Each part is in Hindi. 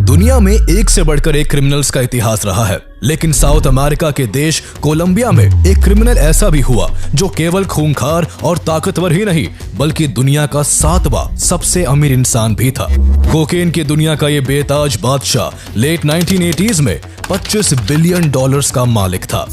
दुनिया में एक से बढ़कर एक क्रिमिनल्स का इतिहास रहा है, लेकिन साउथ अमेरिका के देश कोलंबिया में एक क्रिमिनल ऐसा भी हुआ जो केवल खूंखार और ताकतवर ही नहीं बल्कि दुनिया का 7वां सबसे अमीर इंसान भी था। कोकेन की दुनिया का ये बेताज बादशाह लेट 1980s में $25 बिलियन का मालिक था।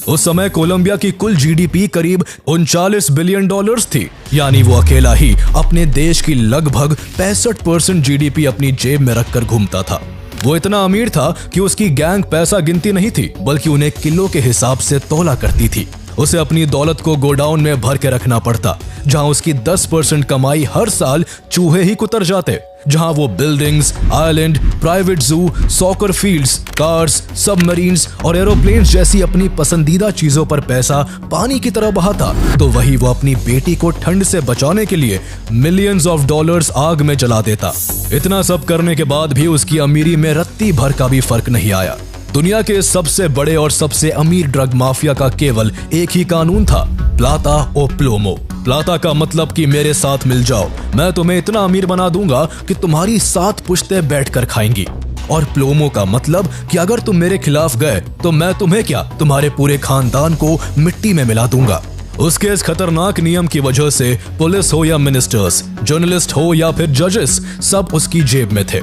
उस समय कोलंबिया की कुल जीडीपी करीब $39 बिलियन थी, यानी वो अकेला ही अपने देश की लगभग 65% जीडीपी अपनी जेब में रखकर घूमता था। वो इतना अमीर था कि उसकी गैंग पैसा गिनती नहीं थी बल्कि उन्हें किलो के हिसाब से तौला करती थी। उसे अपनी दौलत को गोडाउन में भर के रखना पड़ता, जहां उसकी 10% कमाई हर साल चूहे ही कुतर जाते, जहां वो बिल्डिंग्स, आइलैंड, प्राइवेट जू, सॉकर फील्ड्स, कार्स, सबमरीन्स और एरोप्लेन्स जैसी अपनी पसंदीदा चीजों पर पैसा पानी की तरह बहाता, तो वही वो अपनी बेटी को ठंड से बचाने के लिए मिलियंस ऑफ डॉलर्स आग में जला देता। इतना सब करने के बाद भी उसकी अमीरी में रत्ती भर का भी फर्क नहीं आया। दुनिया के सबसे बड़े और सबसे अमीर ड्रग माफिया का केवल एक ही कानून था, प्लाटा ओ प्लोमो। प्लाटा का मतलब कि मेरे साथ मिल जाओ, मैं तुम्हें इतना अमीर बना दूंगा कि तुम्हारी 7 पुश्तें बैठकर खाएंगी। और प्लोमो का मतलब कि अगर तुम मेरे खिलाफ गए तो मैं तुम्हें क्या, तुम्हारे पूरे खानदान को मिट्टी में मिला दूंगा। उसके इस खतरनाक नियम की वजह से पुलिस हो या मिनिस्टर्स, जर्नलिस्ट हो या फिर जजेस, सब उसकी जेब में थे।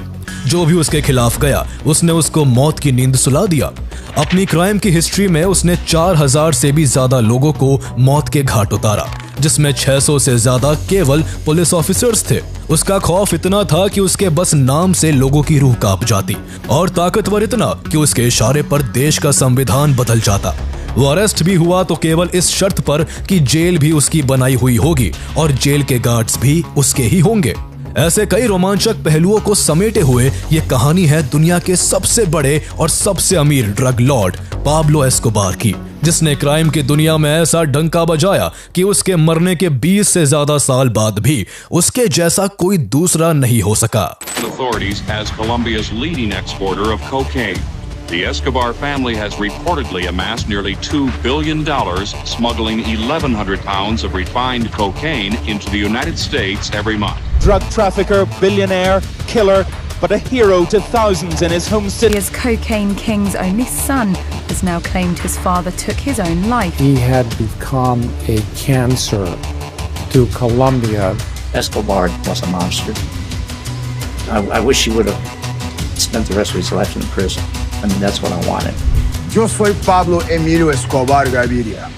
जो भी उसके खिलाफ गया उसने उसको मौत की नींद सुला दिया। अपनी क्राइम की हिस्ट्री में उसने 4000 से भी ज्यादा लोगों को मौत के घाट उतारा, जिसमें 600 से ज्यादा केवल पुलिस ऑफिसर्स थे। उसका खौफ इतना था कि उसके बस नाम से लोगों की रूह कांप जाती, और ताकतवर इतना कि उसके इशारे पर देश का संविधान बदल जाता। वो अरेस्ट भी हुआ तो केवल इस शर्त पर कि जेल भी उसकी बनाई हुई होगी और जेल के गार्ड्स भी उसके ही होंगे। ऐसे कई रोमांचक पहलुओं को समेटे हुए ये कहानी है दुनिया के सबसे बड़े और सबसे अमीर ड्रग लॉर्ड पाब्लो एस्कोबार की, जिसने क्राइम की दुनिया में ऐसा डंका बजाया कि उसके मरने के 20 से ज्यादा साल बाद भी उसके जैसा कोई दूसरा नहीं हो सका। The Escobar family has reportedly amassed nearly $2 billion smuggling 1,100 pounds of refined cocaine into the United States every month. Drug trafficker, billionaire, killer, but a hero to thousands in his home city. As Cocaine King's only son has now claimed his father took his own life. He had become a cancer to Colombia. Escobar was a monster. I wish he would have spent the rest of his life in prison. I mean, that's what I wanted. Yo soy Pablo Emilio Escobar Gaviria.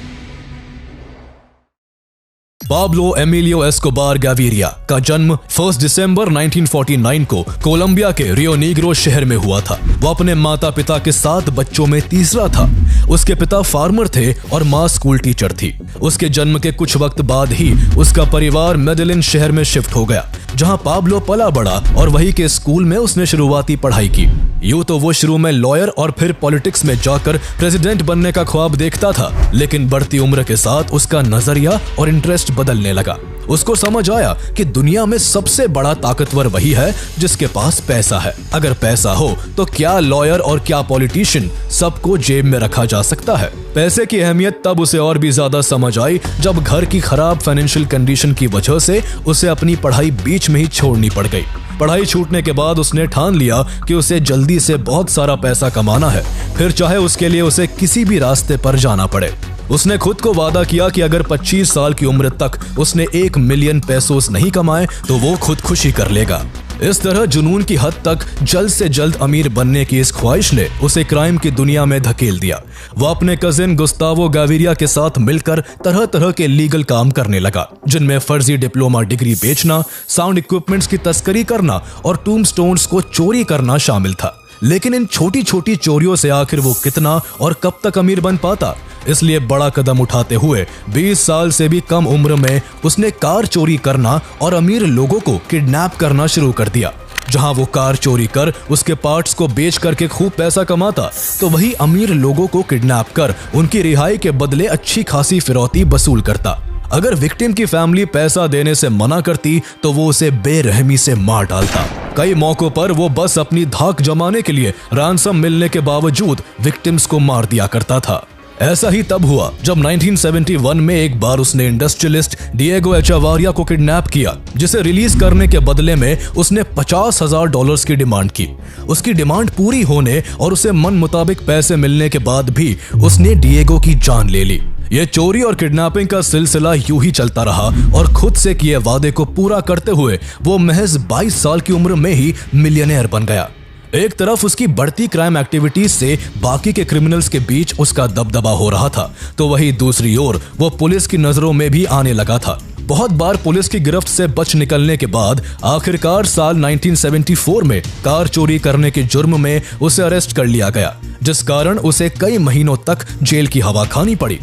Pablo Emilio Escobar Gaviria का जन्म 1 दिसंबर 1949 को कोलंबिया के रियो नीग्रो शहर में हुआ था। वो अपने माता पिता के 7 बच्चों में तीसरा था। उसके पिता फार्मर थे और माँ स्कूल टीचर थी। उसके जन्म के कुछ वक्त बाद ही उसका परिवार मेडेलिन शहर में शिफ्ट हो गया, जहाँ पाब्लो पला बड़ा और वही के स्कूल में उसने शुरुआती पढ़ाई की। यूं तो वो शुरू में लॉयर और फिर पॉलिटिक्स में जाकर प्रेसिडेंट बनने का ख्वाब देखता था, लेकिन बढ़ती उम्र के साथ उसका नजरिया और इंटरेस्ट बदलने लगा। उसको समझ आया कि दुनिया में सबसे बड़ा ताकतवर वही है जिसके पास पैसा है। अगर पैसा हो तो क्या लॉयर और क्या पॉलिटिशियन, सबको जेब में रखा जा सकता है। पैसे की अहमियत तब उसे और भी ज्यादा समझ आई जब घर की खराब फाइनेंशियल कंडीशन की वजह से उसे अपनी पढ़ाई बीच में ही छोड़नी पड़ गई। पढ़ाई छूटने के बाद उसने ठान लिया कि उसे जल्दी से बहुत सारा पैसा कमाना है, फिर चाहे उसके लिए उसे किसी भी रास्ते पर जाना पड़े। उसने खुद को वादा किया कि अगर 25 साल की उम्र तक उसने 1 मिलियन पेसोस नहीं कमाए तो वो खुदकुशी कर लेगा। इस तरह जुनून की हद तक जल्द से जल्द अमीर बनने की इस ख्वाहिश ने उसे क्राइम की दुनिया में धकेल दिया। वो अपने कजिन गुस्तावो गाविरिया के साथ मिलकर तरह तरह के लीगल काम करने लगा, जिनमें फर्जी डिप्लोमा डिग्री बेचना, साउंड इक्विपमेंट्स की तस्करी करना और टूम्बस्टोन्स को चोरी करना शामिल था। लेकिन इन छोटी छोटी चोरियों से आखिर वो कितना और कब तक अमीर बन पाता, इसलिए बड़ा कदम उठाते हुए 20 साल से भी कम उम्र में उसने कार चोरी करना और अमीर लोगों को किडनैप करना शुरू कर दिया। जहां वो कार चोरी कर उसके पार्ट्स को बेच करके खूब पैसा कमाता, तो वही अमीर लोगों को किडनैप कर उनकी रिहाई के बदले अच्छी खासी फिरौती वसूल करता। अगर विक्टिम की फैमिली पैसा देने से मना करती तो वो उसे बेरहमी से मार डालता। कई मौकों पर वो बस अपनी धाक जमाने के लिए रैंसम मिलने के बावजूद विक्टिम्स को मार दिया करता था। ऐसा ही तब हुआ जब 1971 में एक बार उसने इंडस्ट्रियलिस्ट डिएगो एचावारिया को किडनैप किया, जिसे रिलीज करने के बदले में उसने $50,000 की डिमांड की। उसकी डिमांड पूरी होने और उसे मन मुताबिक पैसे मिलने के बाद भी उसने डिएगो की जान ले ली। ये चोरी और किडनैपिंग का सिलसिला यूं ही चलता रहा और खुद से किए वादे को पूरा करते हुए वो महज 22 साल की उम्र में ही मिलियनेयर बन गया। एक तरफ उसकी बढ़ती क्राइम एक्टिविटीज से बाकी के क्रिमिनल्स के बीच उसका दबदबा हो रहा था, तो वहीं दूसरी ओर वो पुलिस की नजरों में भी आने लगा था। बहुत बार पुलिस की गिरफ्त से बच निकलने के बाद आखिरकार साल 1974 में कार चोरी करने के जुर्म में उसे अरेस्ट कर लिया गया, जिस कारण उसे कई महीनों तक जेल की हवा खानी पड़ी।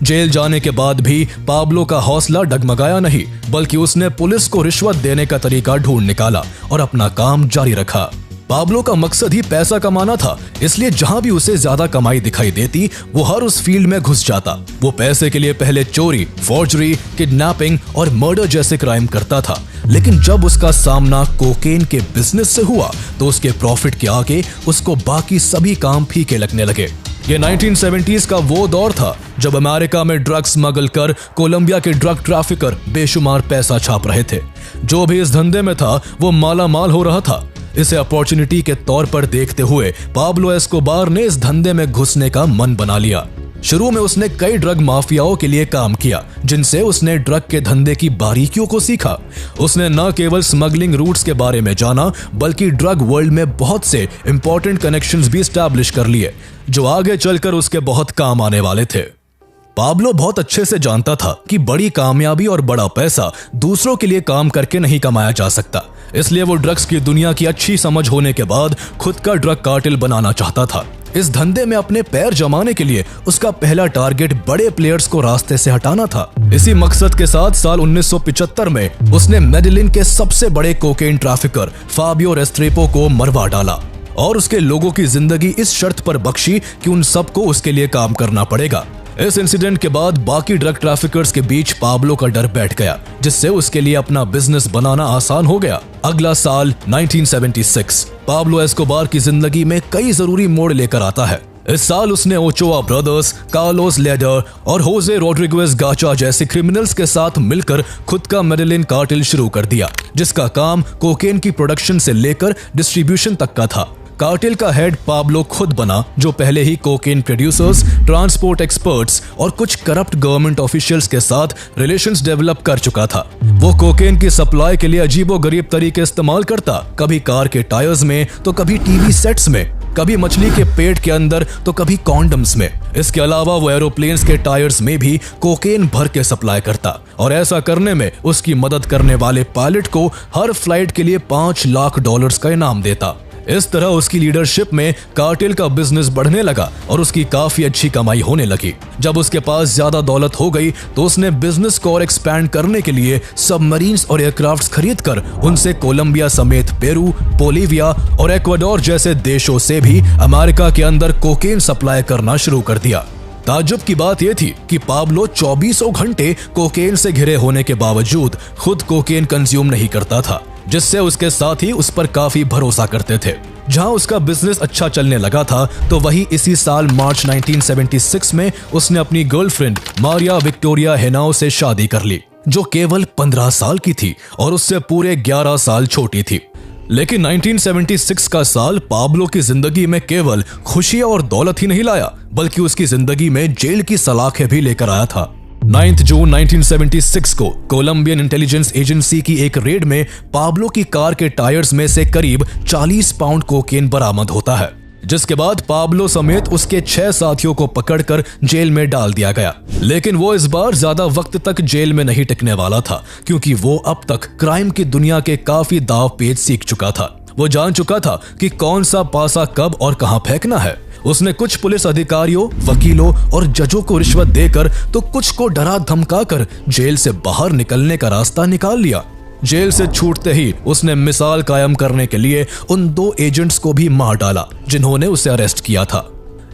जेल जाने के बाद भी पाब्लो का हौसला डगमगाया नहीं, बल्कि उसने पुलिस को रिश्वत देने का तरीका ढूंढ निकाला और अपना काम जारी रखा। पाब्लो का मकसद ही पैसा कमाना था, इसलिए जहां भी उसे ज्यादा कमाई दिखाई देती वो हर उस फील्ड में घुस जाता। वो पैसे के लिए पहले चोरी, फॉर्जरी, किडनैपिंग और मर्डर जैसे क्राइम करता था, लेकिन जब उसका सामना कोकेन के बिजनेस से हुआ तो उसके प्रॉफिट के आगे उसको बाकी सभी काम फीके लगने लगे। ये 1970s का वो दौर था जब अमेरिका में ड्रग्स स्मगल कर कोलंबिया के ड्रग ट्रैफिकर बेशुमार पैसा छाप रहे थे। जो भी इस धंधे में था वो माला माल हो रहा था। इसे अपॉर्चुनिटी के तौर पर देखते हुए पाब्लो एस्कोबार ने इस धंधे में घुसने का मन बना लिया। शुरू में उसने कई ड्रग माफियाओं के लिए काम किया, जिनसे उसने ड्रग के धंधे की बारीकियों को सीखा। उसने न केवल स्मगलिंग रूट्स के बारे में जाना, बल्कि ड्रग वर्ल्ड में बहुत से इंपॉर्टेंट कनेक्शंस भी एस्टैब्लिश कर लिए, जो आगे चलकर उसके बहुत काम आने वाले थे। पाब्लो बहुत अच्छे से जानता था कि बड़ी कामयाबी और बड़ा पैसा दूसरों के लिए काम करके नहीं कमाया जा सकता, इसलिए वो ड्रग्स की दुनिया की अच्छी समझ होने के बाद खुद का ड्रग कार्टेल बनाना चाहता था। इस धंधे में अपने पैर जमाने के लिए उसका पहला टारगेट बड़े प्लेयर्स को रास्ते से हटाना था। इसी मकसद के साथ साल 1975 में उसने मेडेलिन के सबसे बड़े कोकेन ट्रैफिकर फाबियो रेस्ट्रेपो को मरवा डाला और उसके लोगों की जिंदगी इस शर्त पर बख्शी कि उन सबको उसके लिए काम करना पड़ेगा। इस इंसिडेंट के बाद बाकी ड्रग ट्रैफिकर्स के बीच पाब्लो का डर बैठ गया, जिससे उसके लिए अपना बिजनेस बनाना आसान हो गया। अगला साल 1976 पाब्लो एस्कोबार की जिंदगी में कई जरूरी मोड़ लेकर आता है। इस साल उसने ओचोआ ब्रदर्स, कार्लोस लेडर और होजे रोड्रिगेज गाचा जैसे क्रिमिनल्स के साथ मिलकर खुद का मेडेलिन कार्टेल शुरू कर दिया, जिसका काम कोकेन की प्रोडक्शन से लेकर डिस्ट्रीब्यूशन तक का था। कार्टेल का हेड पाब्लो खुद बना, जो पहले ही कोकेन प्रोड्यूसर्स, ट्रांसपोर्ट एक्सपर्ट्स और कुछ करप्ट गवर्नमेंट ऑफिशियल्स के साथ रिलेशंस डेवलप कर चुका था। वो कोकेन की सप्लाई के लिए अजीबोगरीब तरीके इस्तेमाल करता, कभी कार के टायर्स में तो कभी टीवी सेट्स में, कभी मछली के पेट के अंदर तो कभी कॉन्डम्स में। इसके अलावा वो एरोप्लेन्स के टायर्स में भी कोकेन भर के सप्लाई करता और ऐसा करने में उसकी मदद करने वाले पायलट को हर फ्लाइट के लिए $5 लाख का इनाम देता। इस तरह उसकी लीडरशिप में कार्टेल का बिजनेस बढ़ने लगा और उसकी काफी अच्छी कमाई होने लगी। जब उसके पास ज्यादा दौलत हो गई तो उसने बिजनेस को और एक्सपैंड करने के लिए सबमरीन्स और एयरक्राफ्ट्स खरीदकर उनसे कोलंबिया समेत पेरू, बोलीविया और इक्वाडोर जैसे देशों से भी अमेरिका के अंदर कोकेन सप्लाई करना शुरू कर दिया। ताज्जुब की बात यह थी कि पाब्लो 24 घंटे कोकेन से घिरे होने के बावजूद खुद कोकेन कंज्यूम नहीं करता था, जिससे उसके साथी उस पर काफी भरोसा करते थे। जहां उसका बिजनेस अच्छा चलने लगा था तो वही इसी साल मार्च 1976 में उसने अपनी गर्लफ्रेंड मारिया विक्टोरिया हेनाओ से शादी कर ली, जो केवल 15 साल की थी और उससे पूरे 11 साल छोटी थी। लेकिन 1976 का साल पाब्लो की जिंदगी में केवल खुशी और दौलत ही नहीं लाया, बल्कि उसकी जिंदगी में जेल की सलाखें भी लेकर आया था। 9 जून 1976 को कोलंबियन इंटेलिजेंस एजेंसी की एक रेड में पाब्लो की कार के टायर्स में से करीब 40 पाउंड कोकेन बरामद होता है, जिसके बाद पाब्लो समेत उसके 6 साथियों को पकड़कर जेल में डाल दिया गया। लेकिन वो इस बार ज्यादा वक्त तक जेल में नहीं टिकने वाला था, क्योंकि वो अब तक क्राइम की दुनिया के काफी दांव पेच सीख चुका था। वो जान चुका था कि कौन सा पासा कब और कहां फेंकना है। उसने कुछ पुलिस अधिकारियों, वकीलों और जजों को रिश्वत देकर तो कुछ को डरा धमकाकर जेल से बाहर निकलने का रास्ता निकाल लिया। जेल से छूटते ही उसने मिसाल कायम करने के लिए उन 2 एजेंट्स को भी मार डाला जिन्होंने उसे अरेस्ट किया था।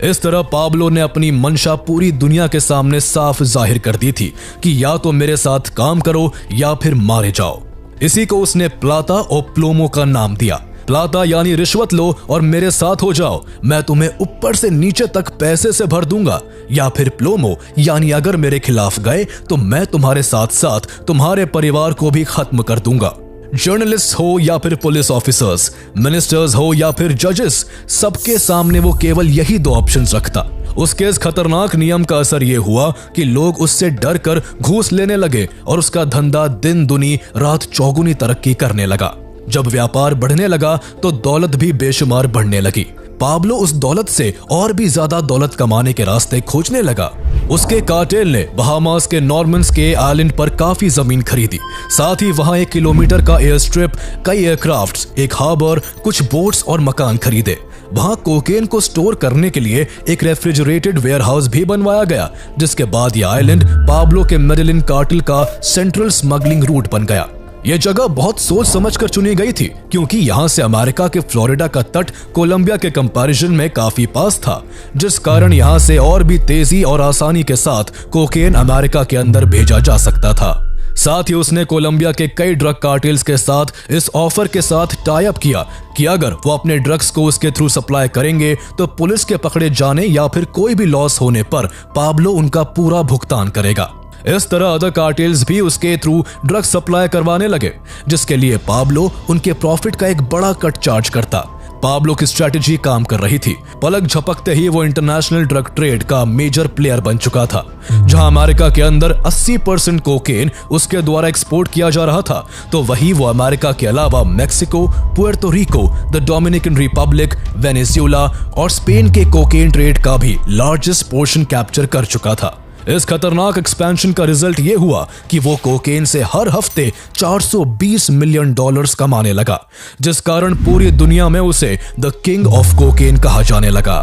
इस तरह पाब्लो ने अपनी मंशा पूरी दुनिया के सामने साफ जाहिर कर दी थी कि या तो मेरे साथ काम करो या फिर मारे जाओ। इसी को उसने प्लाता और प्लोमो का नाम दिया। प्लाता यानी रिश्वत लो और मेरे साथ हो जाओ, मैं तुम्हें ऊपर से नीचे तक पैसे से भर दूंगा, या फिर प्लोमो यानी अगर मेरे खिलाफ गए तो मैं तुम्हारे साथ साथ तुम्हारे परिवार को भी खत्म कर दूंगा। जर्नलिस्ट हो या फिर पुलिस ऑफिसर्स, मिनिस्टर्स हो या फिर जजेस, सबके सामने वो केवल यही दो ऑप्शंस रखता। उसके इस खतरनाक नियम का असर ये हुआ कि लोग उससे डर कर घूस लेने लगे और उसका धंधा दिन दुनी रात चौगुनी तरक्की करने लगा। जब व्यापार बढ़ने लगा तो दौलत भी बेशुमार बढ़ने लगी। पाब्लो उस दौलत से और भी ज्यादा दौलत कमाने के रास्ते खोजने लगा। उसके कार्टेल ने बहामास के नॉर्मन्स के आइलैंड पर काफी जमीन खरीदी, साथ ही वहां 1 किलोमीटर का एयर स्ट्रिप, कई एयरक्राफ्ट्स, एक हार्बर, कुछ बोट्स और मकान खरीदे। वहां कोकेन को स्टोर करने के लिए एक रेफ्रिजरेटेड वेयरहाउस भी बनवाया गया, जिसके बाद यह आइलैंड पाब्लो के मेडेलिन कार्टेल का सेंट्रल स्मगलिंग रूट बन गया। यह जगह बहुत सोच समझकर चुनी गई थी, क्योंकि यहां से अमेरिका के फ्लोरिडा का तट कोलंबिया के कंपैरिजन में काफी पास था, जिस कारण यहां से और भी तेजी और आसानी के साथ कोकेन अमेरिका के अंदर भेजा जा सकता था। साथ ही उसने कोलंबिया के कई ड्रग कार्टेल्स के साथ इस ऑफर के साथ टाई अप किया कि अगर वो अपने ड्रग्स को उसके थ्रू सप्लाई करेंगे तो पुलिस के पकड़े जाने या फिर कोई भी लॉस होने पर पाब्लो उनका पूरा भुगतान करेगा। इस तरह अदर कार्टेल्स भी उसके थ्रू ड्रग सप्लाई करवाने लगे, जिसके लिए पाब्लो उनके प्रॉफिट का एक बड़ा कट चार्ज करता। पाब्लो की स्ट्रेटेजी काम कर रही थी। पलक झपकते ही वो इंटरनेशनल ड्रग ट्रेड का मेजर प्लेयर बन चुका था। जहां अमेरिका के अंदर 80% कोकेन उसके द्वारा एक्सपोर्ट किया जा रहा था, तो वही वो अमेरिका के अलावा Mexico, Puerto Rico, the Dominican Republic, Venezuela और स्पेन के कोकेन ट्रेड का भी लार्जेस्ट पोर्शन कैप्चर कर चुका था। इस खतरनाक एक्सपेंशन का रिजल्ट ये हुआ कि वो कोकेन से हर हफ्ते $420 मिलियन कमाने लगा, जिस कारण पूरी दुनिया में उसे द किंग ऑफ कोकेन कहा जाने लगा।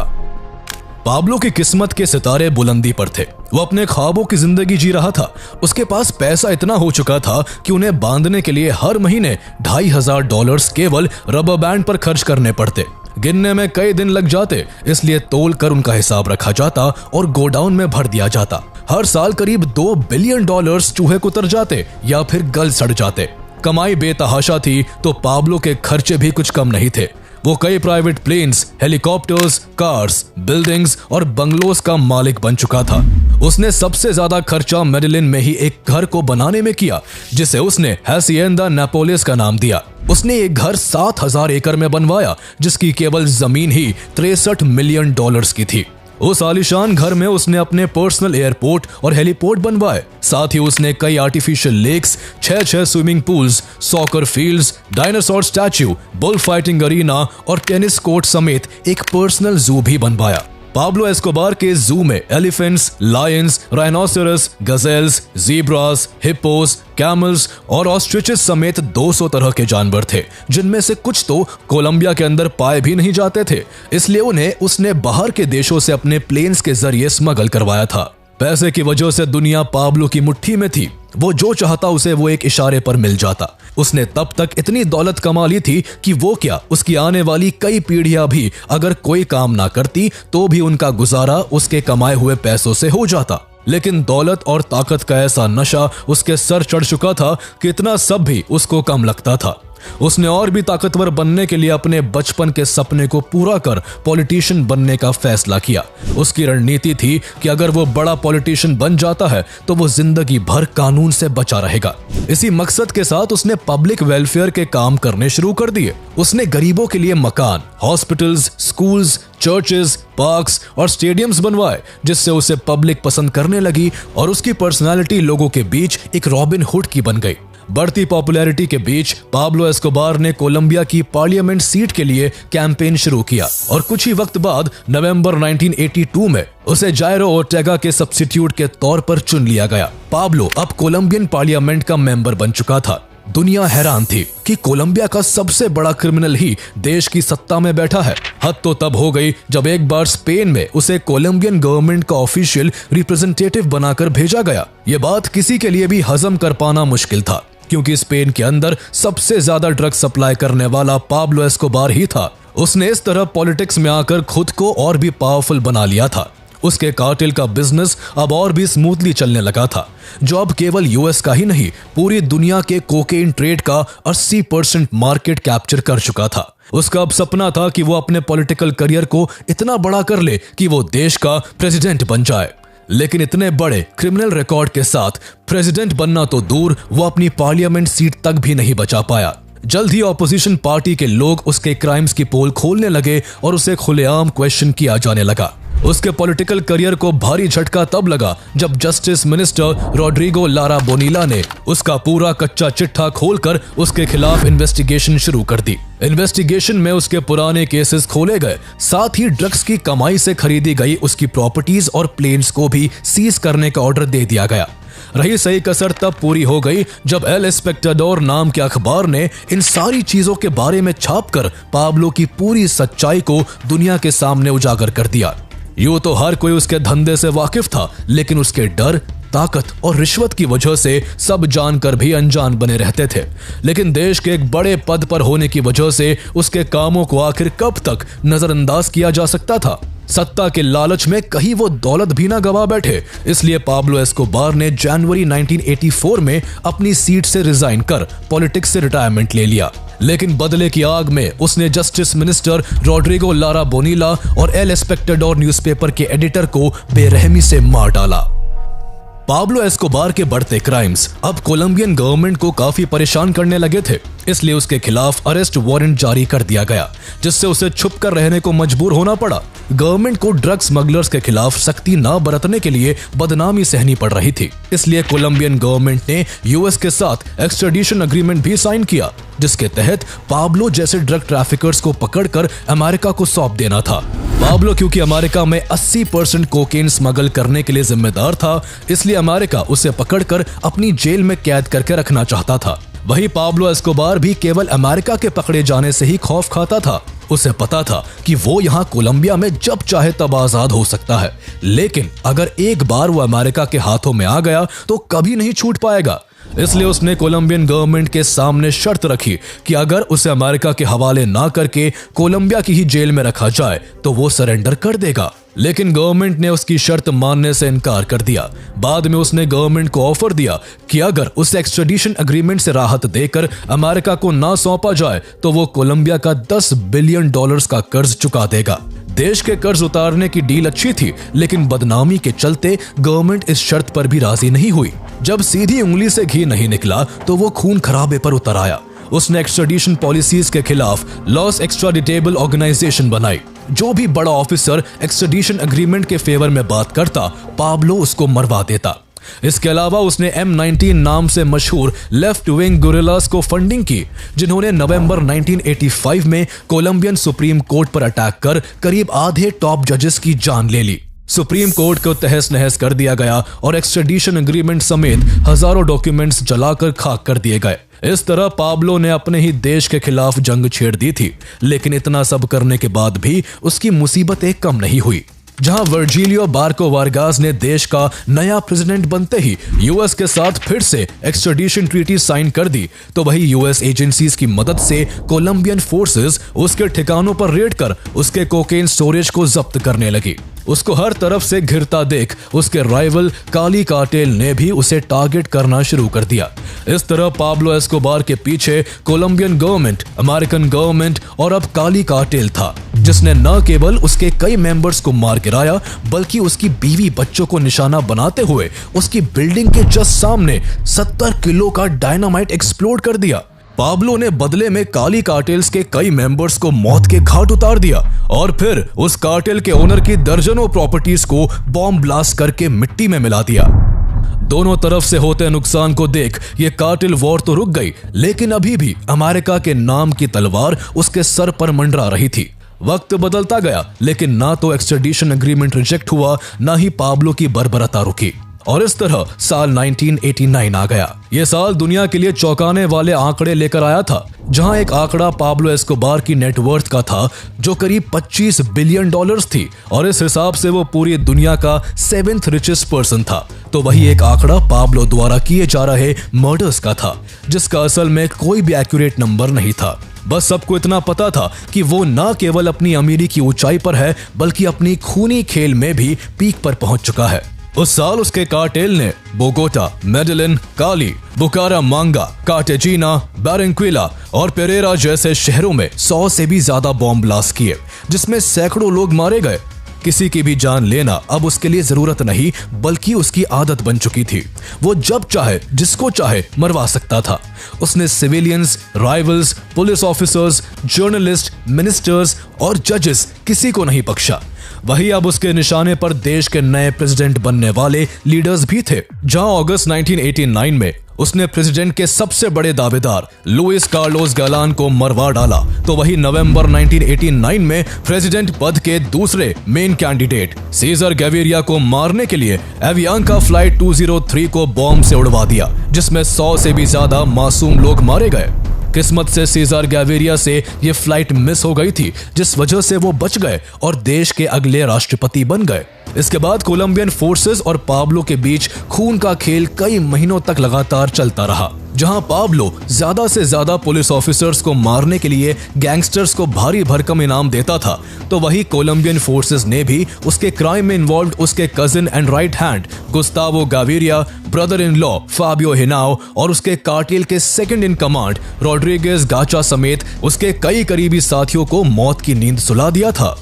पाब्लो की किस्मत के सितारे बुलंदी पर थे। वो अपने ख्वाबों की जिंदगी जी रहा था। उसके पास पैसा इतना हो चुका था कि उन्हें बांधने के लिए हर महीने $2,500 केवल रबर बैंड पर खर्च करने पड़ते। गिनने में कई दिन लग जाते, इसलिए तोल कर उनका हिसाब रखा जाता और गोडाउन में भर दिया जाता। हर साल करीब $2 बिलियन चूहे कुतर जाते या फिर गल सड़ जाते। कमाई बेतहाशा थी तो पाब्लो के खर्चे भी कुछ कम नहीं थे। वो कई private planes, helicopters, cars, buildings और बंगलोज का मालिक बन चुका था। उसने सबसे ज्यादा खर्चा मेडेलिन में ही एक घर को बनाने में किया, जिसे उसने हैसिएंदा नेपोलिस का नाम दिया। उसने एक घर 7,000 एकड़ में बनवाया, जिसकी केवल जमीन ही $63 मिलियन की थी। उस आलीशान घर में उसने अपने पर्सनल एयरपोर्ट और हेलीपोर्ट बनवाए। साथ ही उसने कई artificial lakes, 6 swimming pools, soccer fields, dinosaur statue, bull fighting arena और टेनिस कोर्ट समेत एक पर्सनल जू भी बनवाया। पाब्लो एस्कोबार के जू में elephants, lions, rhinoceros, gazelles, zebras, hippos, camels और ऑस्ट्रिचेस समेत 200 तरह के जानवर थे, जिनमें से कुछ तो कोलंबिया के अंदर पाए भी नहीं जाते थे। इसलिए उन्हें उसने बाहर के देशों से अपने प्लेन्स के जरिए स्मगल करवाया था। पैसे की वजह से दुनिया पाब्लो की मुट्ठी में थी। वो जो चाहता उसे वो एक इशारे पर मिल जाता। उसने तब तक इतनी दौलत कमा ली थी कि वो क्या, उसकी आने वाली कई पीढ़ियां भी अगर कोई काम ना करती तो भी उनका गुजारा उसके कमाए हुए पैसों से हो जाता। लेकिन दौलत और ताकत का ऐसा नशा उसके सर चढ़ चुका था कि इतना सब भी उसको कम लगता था। उसने और भी ताकतवर बनने के लिए अपने बचपन के सपने को पूरा कर पॉलिटिशियन बनने का फैसला किया। उसकी रणनीति थी कि अगर वो बड़ा पॉलिटिशियन बन जाता है तो वो जिंदगी भर कानून से बचा रहेगा। इसी मकसद के साथ उसने पब्लिक वेलफेयर के काम करने शुरू कर दिए। उसने गरीबों के लिए मकान, हॉस्पिटल्स, स्कूल्स, चर्चेस, पार्क्स और स्टेडियम्स बनवाए, जिससे उसे पब्लिक पसंद करने लगी और उसकी पर्सनालिटी लोगों के बीच एक रॉबिन हुड की बन गई। बढ़ती पॉपुलैरिटी के बीच पाब्लो एस्कोबार ने कोलंबिया की पार्लियामेंट सीट के लिए कैंपेन शुरू किया और कुछ ही वक्त बाद नवंबर 1982 में उसे जायरो ओर्टेगा के सब्स्टिट्यूट के तौर पर चुन लिया गया। पाब्लो अब कोलंबियन पार्लियामेंट का मेंबर बन चुका था। दुनिया हैरान थी कि कोलंबिया का सबसे बड़ा क्रिमिनल ही देश की सत्ता में बैठा है। हद तो तब हो गई जब एक बार स्पेन में उसे कोलंबियन गवर्नमेंट का ऑफिशियल रिप्रेजेंटेटिव बनाकर भेजा गया। ये बात किसी के लिए भी हजम कर पाना मुश्किल था, क्योंकि स्पेन के अंदर सबसे ज्यादा ड्रग सप्लाई करने वाला पाब्लो एस्कोबार ही था। उसने इस तरह पॉलिटिक्स में आकर खुद को और भी पावरफुल बना लिया था। उसके कार्टेल का बिजनेस अब और भी स्मूथली चलने लगा था, जो अब केवल यूएस का ही नहीं पूरी दुनिया के कोकेन ट्रेड का 80% मार्केट कैप्चर कर चुका था। उसका अब सपना था कि वो अपने पॉलिटिकल करियर को इतना बड़ा कर ले कि वो देश का प्रेसिडेंट बन जाए। लेकिन इतने बड़े क्रिमिनल रिकॉर्ड के साथ प्रेसिडेंट बनना तो दूर, वो अपनी पार्लियामेंट सीट तक भी नहीं बचा पाया। जल्द ही ऑपोजिशन पार्टी के लोग उसके क्राइम्स की पोल खोलने लगे और उसे खुलेआम क्वेश्चन किया जाने लगा। उसके पॉलिटिकल करियर को भारी झटका तब लगा जब जस्टिस मिनिस्टर रॉड्रिगो लारा बोनीला ने उसका पूरा कच्चा चिट्ठा खोलकर उसके खिलाफ इन्वेस्टिगेशन शुरू कर दी। इन्वेस्टिगेशन में उसके पुराने केसेस खोले गए, साथ ही ड्रग्स की कमाई से खरीदी गई उसकी प्रॉपर्टीज और प्लेन्स को भी सीज करने का ऑर्डर दे दिया गया। रही सही कसर तब पूरी हो गई जब एल एस्पेक्टाडोर नाम के अखबार ने इन सारी चीजों के बारे में छापकर पाब्लो की पूरी सच्चाई को दुनिया के सामने उजागर कर दिया। यूं तो हर कोई उसके धंधे से वाकिफ था, लेकिन उसके डर, ताकत और रिश्वत की वजह से सब जानकर भी अनजान बने रहते थे। लेकिन देश के एक बड़े पद पर होने की वजह से उसके कामों को आखिर कब तक नजरअंदाज किया जा सकता था। सत्ता के लालच में कहीं वो दौलत भी ना गवा बैठे, इसलिए पाब्लो एस्कोबार ने जनवरी 1984 में अपनी सीट से रिजाइन कर पॉलिटिक्स से रिटायरमेंट ले लिया। लेकिन बदले की आग में उसने जस्टिस मिनिस्टर रॉड्रिगो लारा बोनीला और एल एस्पेक्टाडोर न्यूज़पेपर के एडिटर को बेरहमी से मार डाला। पाब्लो एस्कोबार के बढ़ते क्राइम्स अब कोलंबियन गवर्नमेंट को काफी परेशान करने लगे थे, इसलिए उसके खिलाफ अरेस्ट वारंट जारी कर दिया गया, जिससे उसे छुपकर रहने को मजबूर होना पड़ा। गवर्नमेंट को ड्रग स्मगलर्स के खिलाफ सख्ती न बरतने के लिए बदनामी सहनी पड़ रही थी, इसलिए कोलंबियन गवर्नमेंट ने यूएस के साथ एक्सट्रेडिशन एग्रीमेंट भी साइन किया, जिसके तहत पाब्लो जैसे ड्रग ट्रैफिकर्स को पकड़कर अमेरिका को सौंप देना था। पाब्लो क्योंकि अमेरिका में 80% कोकेन स्मगल करने के लिए जिम्मेदार था, इसलिए अमेरिका उसे पकड़कर अपनी जेल में कैद करके रखना चाहता था। वहीं पाब्लो एस्कोबार भी केवल अमेरिका के पकड़े जाने से ही खौफ खाता था। उसे पता था कि वो यहाँ कोलंबिया में जब चाहे तब आजाद हो सकता है, लेकिन अगर एक बार वो अमेरिका के हाथों में आ गया तो कभी नहीं छूट पाएगा। इसलिए उसने कोलंबियन गवर्नमेंट के सामने शर्त रखी कि अगर उसे अमेरिका के हवाले ना करके कोलंबिया की ही जेल में रखा जाए तो वो सरेंडर कर देगा। लेकिन गवर्नमेंट ने उसकी शर्त मानने से इनकार कर दिया। बाद में उसने गवर्नमेंट को ऑफर दिया कि अगर उसे एक्सट्रेडिशन एग्रीमेंट से राहत देकर अमेरिका को ना सौंपा जाए तो वो कोलंबिया का $10 बिलियन का कर्ज चुका देगा। देश के कर्ज उतारने की डील अच्छी थी, लेकिन बदनामी के चलते गवर्नमेंट इस शर्त पर भी राजी नहीं हुई। जब सीधी उंगली से घी नहीं निकला तो वो खून खराबे पर उतर आया। उसने एक्सट्रेडिशन पॉलिसीज के खिलाफ लॉस एक्स्ट्राडिटेबल ऑर्गेनाइजेशन बनाई। जो भी बड़ा ऑफिसर एक्सट्रेडिशन एग्रीमेंट के फेवर में बात करता, पाब्लो उसको मरवा देता। इसके अलावा उसने M19 नाम से मशहूर लेफ्ट विंग गुरिल्लास को फंडिंग की, जिन्होंने नवंबर 1985 में कोलंबियन सुप्रीम कोर्ट पर अटैक कर करीब आधे टॉप जजेस की जान ले ली। सुप्रीम कोर्ट को तहस नहस कर दिया गया और एक्सट्रेडिशन एग्रीमेंट समेत हजारों डॉक्यूमेंट्स जलाकर खाक कर दिए गए। इस तरह पाब्लो ने अपने ही देश के खिलाफ जंग छेड़ दी थी, लेकिन इतना सब करने के बाद भी उसकी मुसीबतें कम नहीं हुई। जहां वर्जिलियो बार्को वारगास ने देश का नया प्रेसिडेंट बनते ही यूएस के साथ फिर से एक्सट्रेडिशन ट्रीटी साइन कर दी, तो वही यूएस एजेंसीज की मदद से कोलंबियन फोर्सेस उसके ठिकानों पर रेड कर उसके कोकेन स्टोरेज को जब्त करने लगी। उसको हर तरफ से घिरता देख उसके राइवल काली कार्टेल ने भी उसे टारगेट करना शुरू कर दिया। इस तरह पाब्लो एस्कोबार के पीछे कोलंबियन गवर्नमेंट, अमेरिकन गवर्नमेंट और अब काली कार्टेल था, जिसने न केवल उसके कई मेंबर्स को मार गिराया, बल्कि उसकी बीवी बच्चों को निशाना बनाते हुए उसकी बिल्डिंग के जस्ट सामने 70 किलो का डायनामाइट एक्सप्लोड कर दिया। पाब्लो ने बदले में काली कार्टेल्स के कई मेंबर्स को मौत के घाट उतार दिया और फिर उस कार्टेल के ओनर की दर्जनों प्रॉपर्टीज को बॉम्ब ब्लास्ट करके मिट्टी में मिला दिया। दोनों तरफ से होते नुकसान को देख ये कार्टेल वॉर तो रुक गई, लेकिन अभी भी अमेरिका के नाम की तलवार उसके सर पर मंडरा रही थी। वक्त बदलता गया, लेकिन ना तो एक्सट्रेडिशन एग्रीमेंट रिजेक्ट हुआ, ना ही पाब्लो की बर्बरता रुकी, और इस तरह साल 1989 आ गया। यह साल दुनिया के लिए चौंकाने वाले आंकड़े लेकर आया था, जहां एक आंकड़ा पाब्लो एस्कोबार की नेटवर्थ का था जो करीब $25 बिलियन थी, और इस हिसाब से वो पूरी दुनिया का 7th रिचेस्ट पर्सन था। तो वही एक आंकड़ा पाब्लो द्वारा किए जा रहे मर्डर्स का था, जिसका असल में कोई भी एक्यूरेट नंबर नहीं था। बस सबको इतना पता था कि वो न केवल अपनी अमीरी की ऊंचाई पर है बल्कि अपनी खूनी खेल में भी पीक पर पहुंच चुका है। उस साल उसके कार्टेल ने बोगोटा, मेडेलिन, काली, बुकारामांगा, कार्टेजिना, बारेंक्विला और पेरेरा जैसे शहरों में 100 से भी ज्यादा बॉम्ब ब्लास्ट किए, जिसमें सैकड़ों लोग मारे गए। किसी की भी जान लेना अब उसके लिए जरूरत नहीं बल्कि उसकी आदत बन चुकी थी। वो जब चाहे जिसको चाहे मरवा सकता था। उसने civilians, rivals, police officers, journalist, ministers और जजेस किसी को नहीं बख्शा। वही अब उसके निशाने पर देश के नए प्रेसिडेंट बनने वाले लीडर्स भी थे। जहां अगस्त 1989 में उसने प्रेसिडेंट के सबसे बड़े दावेदार लुइस कार्लोस गैलान को मरवा डाला, तो वही नवंबर 1989 में प्रेसिडेंट पद के दूसरे मेन कैंडिडेट सीजर गैविरिया को मारने के लिए एवियांका फ्लाइट 203 को बॉम्ब से उड़वा दिया, जिसमें 100 से भी ज्यादा मासूम लोग मारे गए। किस्मत से सीजर गैविरिया से ये फ्लाइट मिस हो गई थी, जिस वजह से वो बच गए और देश के अगले राष्ट्रपति बन गए। इसके बाद कोलंबियन फोर्सेस और पाब्लो के बीच खून का खेल कई महीनों तक लगातार चलता रहा, जहां पाब्लो ज्यादा से ज्यादा पुलिस ऑफिसर्स को मारने के लिए गैंगस्टर्स को भारी भरकम इनाम देता था, तो वही कोलंबियन फोर्सेस ने भी उसके क्राइम में इन्वॉल्व उसके cousin and right hand Gustavo Gaviria, brother in law Fabio Henao और उसके कार्टेल के second in command Rodriguez Gacha समेत उसके कई करीबी साथियों को मौत की नींद सुला दिया था।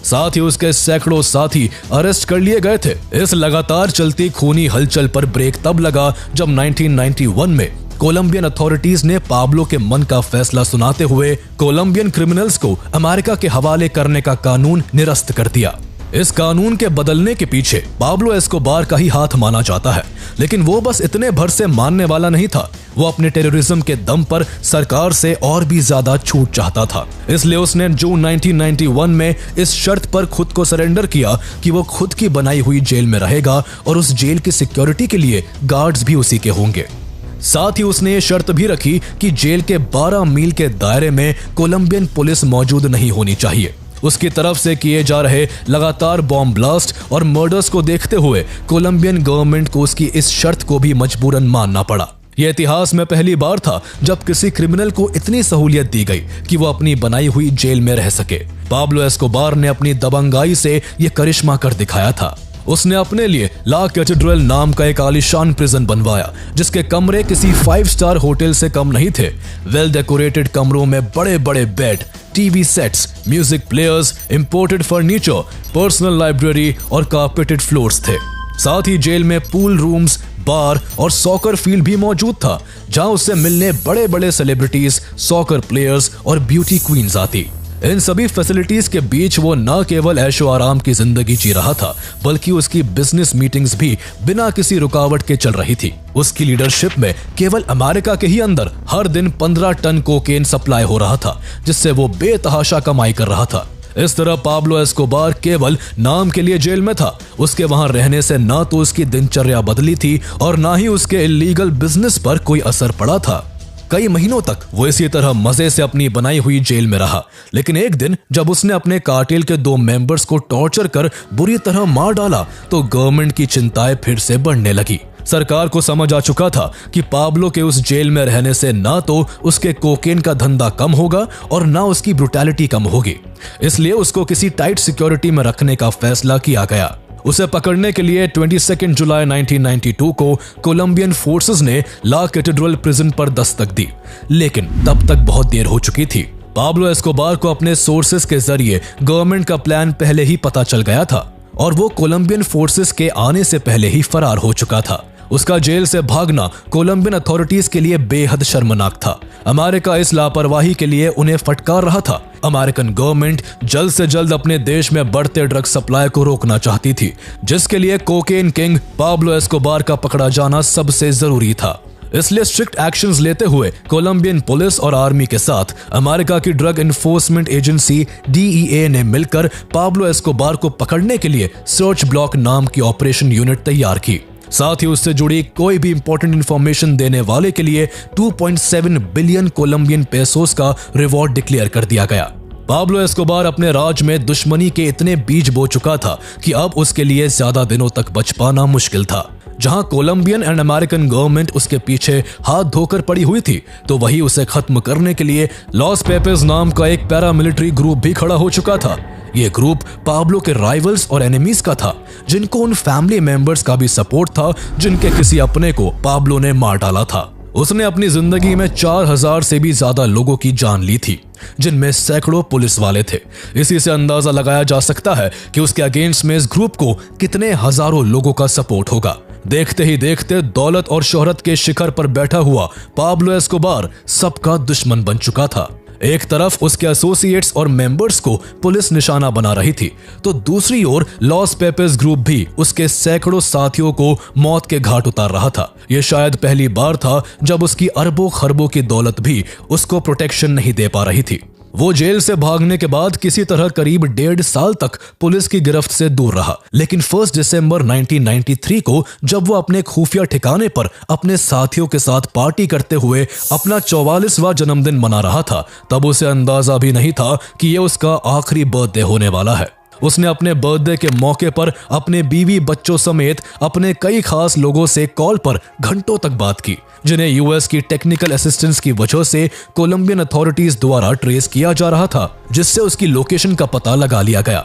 साथ ही उसके सैकड़ों साथी अरेस्ट कर लिए गए थे। इस लगातार चलती खूनी हलचल पर ब्रेक तब लगा जब 1991 में कोलंबियन अथॉरिटीज ने पाब्लो के मन का फैसला सुनाते हुए कोलंबियन क्रिमिनल्स को अमेरिका के हवाले करने का कानून निरस्त कर दिया। इस कानून के बदलने के पीछे पाब्लो एस्कोबार का ही हाथ माना जाता है, लेकिन वो बस इतने भर से मानने वाला नहीं था। वो अपने टेररिज्म के दम पर सरकार से और भी ज्यादा छूट चाहता था। इसलिए उसने जून 1991 में इस शर्त पर खुद को सरेंडर किया कि वो खुद की बनाई हुई जेल में रहेगा और उस जेल की सिक्योरिटी के लिए गार्ड्स भी उसी के होंगे। साथ ही उसने ये शर्त भी रखी कि जेल के 12 मील के दायरे में कोलंबियन पुलिस मौजूद नहीं होनी चाहिए। उसकी तरफ से किए जा रहे लगातार बॉम्ब ब्लास्ट और मर्डर्स को देखते हुए कोलंबियन गवर्नमेंट को उसकी इस शर्त को भी मजबूरन मानना पड़ा। यह इतिहास में पहली बार था जब किसी क्रिमिनल को इतनी सहूलियत दी गई कि वो अपनी बनाई हुई जेल में रह सके। पाब्लो एस्कोबार ने अपनी दबंगाई से यह करिश्मा कर दिखाया था। उसने अपने लिए ला कैथेड्रल नाम का एक आलीशान प्रिजन बनवाया, जिसके कमरे किसी 5 स्टार होटल से कम नहीं थे। वेल डेकोरेटेड कमरों में बड़े बड़े bed, TV sets, music players, imported furniture, personal library और कारपेटेड फ्लोर्स थे। साथ ही जेल में पूल रूम्स, बार और सॉकर फील्ड भी मौजूद था, जहां उससे मिलने बड़े बड़े सेलिब्रिटीज, सॉकर प्लेयर्स और ब्यूटी क्वींस आती। इन सभी फैसिलिटीज के बीच वो न केवल ऐशो आराम की जिंदगी जी रहा था, बल्कि उसकी बिजनेस मीटिंग्स भी बिना किसी रुकावट के चल रही थी। उसकी लीडरशिप में केवल अमेरिका के ही अंदर हर दिन 15 टन कोकेन सप्लाई हो रहा था, जिससे वो बेतहाशा कमाई कर रहा था। इस तरह पाब्लो एस्कोबार केवल नाम के लिए जेल में था। उसके वहां रहने से ना तो उसकी दिनचर्या बदली थी और ना ही उसके इलीगल बिजनेस पर कोई असर पड़ा था। कई महीनों तक वो इसी तरह मजे से अपनी बनाई हुई जेल में रहा, लेकिन एक दिन जब उसने अपने कार्टेल के 2 मेंबर्स को टॉर्चर कर बुरी तरह मार डाला, तो गवर्नमेंट की चिंताएं फिर से बढ़ने लगी। सरकार को समझ आ चुका था कि पाब्लो के उस जेल में रहने से ना तो उसके कोकेन का धंधा कम होगा और ना उसकी ब्रुटैलिटी कम होगी। इसलिए उसको किसी टाइट सिक्योरिटी में रखने का फैसला किया गया। उसे पकड़ने के लिए 22 जुलाई 1992 को कोलंबियन फोर्सेस ने ला कैथेड्रल प्रिजन पर दस्तक दी, लेकिन तब तक बहुत देर हो चुकी थी। पाब्लो एस्कोबार को अपने सोर्सेस के जरिए गवर्नमेंट का प्लान पहले ही पता चल गया था और वो कोलंबियन फोर्सेस के आने से पहले ही फरार हो चुका था। उसका जेल से भागना कोलंबियन अथॉरिटीज के लिए बेहद शर्मनाक था। अमेरिका इस लापरवाही के लिए उन्हें फटकार रहा था। अमेरिकन गवर्नमेंट जल्द से जल्द अपने देश में बढ़ते ड्रग सप्लाई को रोकना चाहती थी, जिसके लिए कोकेन किंग पाब्लो एस्कोबार का पकड़ा जाना सबसे जरूरी था। इसलिए स्ट्रिक्ट एक्शंस लेते हुए कोलंबियन पुलिस और आर्मी के साथ अमेरिका की ड्रग एनफोर्समेंट एजेंसी DEA ने मिलकर पाब्लो एस्कोबार को पकड़ने के लिए सर्च ब्लॉक नाम की ऑपरेशन यूनिट तैयार की। साथ ही उससे जुड़ी कोई भी इंपॉर्टेंट इंफॉर्मेशन देने वाले के लिए 2.7 बिलियन कोलंबियन पेसोस का रिवॉर्ड डिक्लेयर कर दिया गया। पाब्लो एस्कोबार अपने राज में दुश्मनी के इतने बीज बो चुका था कि अब उसके लिए ज्यादा दिनों तक बच पाना मुश्किल था। जहां कोलंबियन एंड अमेरिकन गवर्नमेंट उसके पीछे हाथ धोकर पड़ी हुई थी, तो वही उसे खत्म करने के लिए लॉस पेपेस नाम का एक पैरामिलिट्री ग्रुप भी खड़ा हो चुका था। ये ग्रुप पाब्लो के राइवल्स और एनिमीज का था, जिनको उन फैमिली मेंबर्स का भी सपोर्ट था जिनके किसी अपने को पाब्लो ने मार डाला था। उसने अपनी जिंदगी में 4000 से भी ज्यादा लोगों की जान ली थी, जिनमें सैकड़ों पुलिस वाले थे। इसी से अंदाजा लगाया जा सकता है कि उसके अगेंस्ट में इस ग्रुप को कितने हजारों लोगों का सपोर्ट होगा। देखते ही देखते दौलत और शोहरत के शिखर पर बैठा हुआ पाब्लो एस्कोबार सबका दुश्मन बन चुका था। एक तरफ उसके एसोसिएट्स और मेंबर्स को पुलिस निशाना बना रही थी, तो दूसरी ओर लॉस पेपेस ग्रुप भी उसके सैकड़ों साथियों को मौत के घाट उतार रहा था। यह शायद पहली बार था जब उसकी अरबों खरबों की दौलत भी उसको प्रोटेक्शन नहीं दे पा रही थी। वो जेल से भागने के बाद किसी तरह करीब 1.5 साल तक पुलिस की गिरफ्त से दूर रहा, लेकिन 1 दिसंबर 1993 को जब वो अपने खुफिया ठिकाने पर अपने साथियों के साथ पार्टी करते हुए अपना 44वां जन्मदिन मना रहा था, तब उसे अंदाजा भी नहीं था कि ये उसका आखिरी बर्थडे होने वाला है। उसने अपने बर्थडे के मौके पर अपने बीवी बच्चों समेत अपने कई खास लोगों से कॉल पर घंटों तक बात की, जिन्हें यूएस की टेक्निकल असिस्टेंस की वजह से कोलंबियन अथॉरिटीज द्वारा ट्रेस किया जा रहा था, जिससे उसकी लोकेशन का पता लगा लिया गया।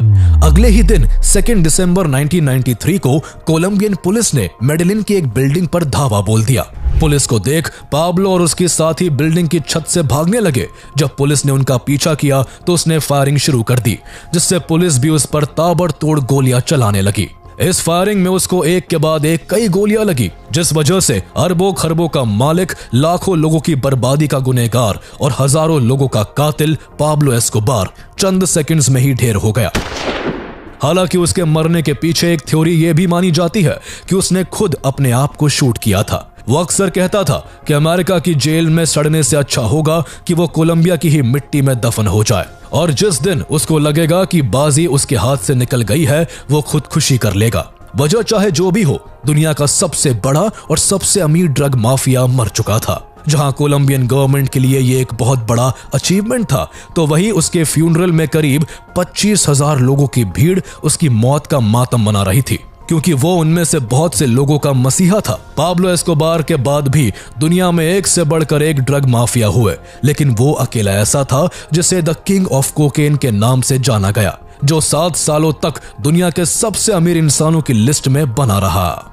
अगले ही दिन 2 दिसंबर 1993 को कोलंबियन पुलिस ने मेडेलिन की एक बिल्डिंग पर धावा बोल दिया। पुलिस को देख पाब्लो और उसके साथी बिल्डिंग की छत से भागने लगे। जब पुलिस ने उनका पीछा किया तो उसने फायरिंग शुरू कर दी, जिससे पुलिस भी उस पर ताबड़तोड़ गोलियां चलाने लगी। इस फायरिंग में उसको एक के बाद एक कई गोलियां लगी, जिस वजह से अरबों खरबों का मालिक, लाखों लोगों की बर्बादी का गुनहगार और हजारों लोगों का कातिल पाब्लो एस्कोबार चंद सेकंड्स में ही ढेर हो गया। हालांकि उसके मरने के पीछे एक थ्योरी यह भी मानी जाती है कि उसने खुद अपने आप को शूट किया था। वो अक्सर कहता था कि अमेरिका की जेल में सड़ने से अच्छा होगा कि वो कोलंबिया की ही मिट्टी में दफन हो जाए, और जिस दिन उसको लगेगा कि बाजी उसके हाथ से निकल गई है, वो खुदकुशी कर लेगा। वजह चाहे जो भी हो, दुनिया का सबसे बड़ा और सबसे अमीर ड्रग माफिया मर चुका था। जहां कोलंबियन गवर्नमेंट के लिए ये एक बहुत बड़ा अचीवमेंट था, तो वहीं उसके फ्यूनरल में करीब 25,000 लोगों की भीड़ उसकी मौत का मातम मना रही थी, क्योंकि वो उनमें से बहुत से लोगों का मसीहा था। पाब्लो एस्कोबार के बाद भी दुनिया में एक से बढ़कर एक ड्रग माफिया हुए, लेकिन वो अकेला ऐसा था जिसे द किंग ऑफ कोकेन के नाम से जाना गया, जो 7 सालों तक दुनिया के सबसे अमीर इंसानों की लिस्ट में बना रहा।